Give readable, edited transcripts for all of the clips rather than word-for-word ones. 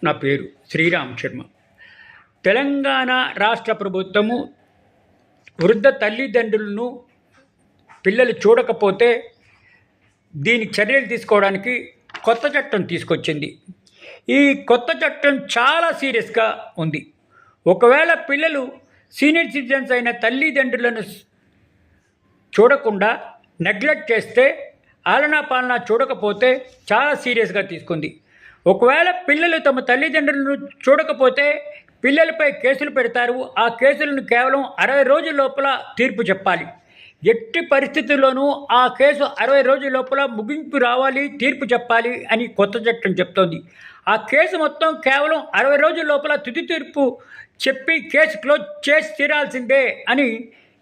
నా పేరు శ్రీరామ్ శర్మ. తెలంగాణ రాష్ట్ర ప్రభుత్వము వృద్ధ తల్లిదండ్రులను పిల్లలు చూడకపోతే దీనికి చర్యలు తీసుకోవడానికి కొత్త చట్టం తీసుకొచ్చింది. ఈ కొత్త చట్టం చాలా సీరియస్గా ఉంది. ఒకవేళ పిల్లలు సీనియర్ సిటిజన్స్ అయిన తల్లిదండ్రులను చూడకుండా నెగ్లెక్ట్ చేస్తే, ఆలనా పాలనా చూడకపోతే చాలా సీరియస్గా తీసుకుంది. ఒకవేళ పిల్లలు తమ తల్లిదండ్రులను చూడకపోతే పిల్లలపై కేసులు పెడతారు. ఆ కేసులను కేవలం 60 రోజుల లోపల తీర్పు చెప్పాలి. ఎట్టి పరిస్థితుల్లోనూ ఆ కేసు 60 రోజుల లోపల ముగింపు రావాలి, తీర్పు చెప్పాలి అని కొత్త చట్టం చెప్తోంది. ఆ కేసు మొత్తం కేవలం 60 రోజుల లోపల తుది తీర్పు చెప్పి కేసు క్లోజ్ చేసి తీరాల్సిందే అని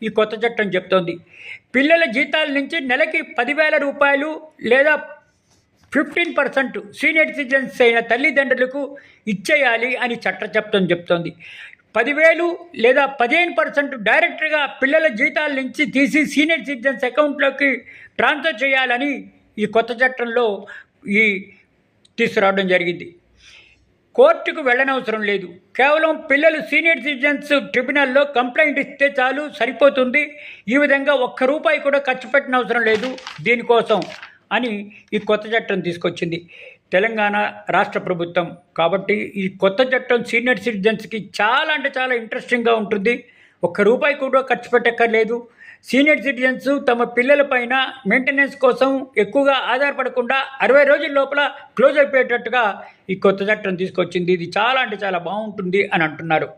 ఈ కొత్త చట్టం చెప్తోంది. పిల్లల జీతాల నుంచి నెలకి 10,000 రూపాయలు లేదా 15% సీనియర్ సిటిజన్స్ అయిన తల్లిదండ్రులకు ఇచ్చేయాలి అని చట్టం చెప్తోంది. 10,000 లేదా 15% డైరెక్ట్గా పిల్లల జీతాల నుంచి తీసి సీనియర్ సిటిజన్స్ అకౌంట్లోకి ట్రాన్స్ఫర్ చేయాలని ఈ కొత్త చట్టంలో తీసుకురావడం జరిగింది. కోర్టుకు వెళ్ళనవసరం లేదు. కేవలం పిల్లలు సీనియర్ సిటిజన్స్ ట్రిబ్యునల్లో కంప్లైంట్ ఇస్తే చాలు, సరిపోతుంది. ఈ విధంగా ఒక్క రూపాయి కూడా ఖర్చు పెట్టిన అవసరం లేదు దీనికోసం అని ఈ కొత్త చట్టం తీసుకొచ్చింది తెలంగాణ రాష్ట్ర ప్రభుత్వం. కాబట్టి ఈ కొత్త చట్టం సీనియర్ సిటిజన్స్కి చాలా అంటే చాలా ఇంట్రెస్టింగ్గా ఉంటుంది. ఒక్క రూపాయి కూడా ఖర్చు పెట్టక్కర్లేదు. సీనియర్ సిటిజన్స్ తమ పిల్లలపైన మెయింటెనెన్స్ కోసం ఎక్కువగా ఆధారపడకుండా 60 రోజుల లోపల క్లోజ్ అయిపోయేటట్టుగా ఈ కొత్త చట్టం తీసుకొచ్చింది. ఇది చాలా అంటే చాలా బాగుంటుంది అని అంటున్నారు.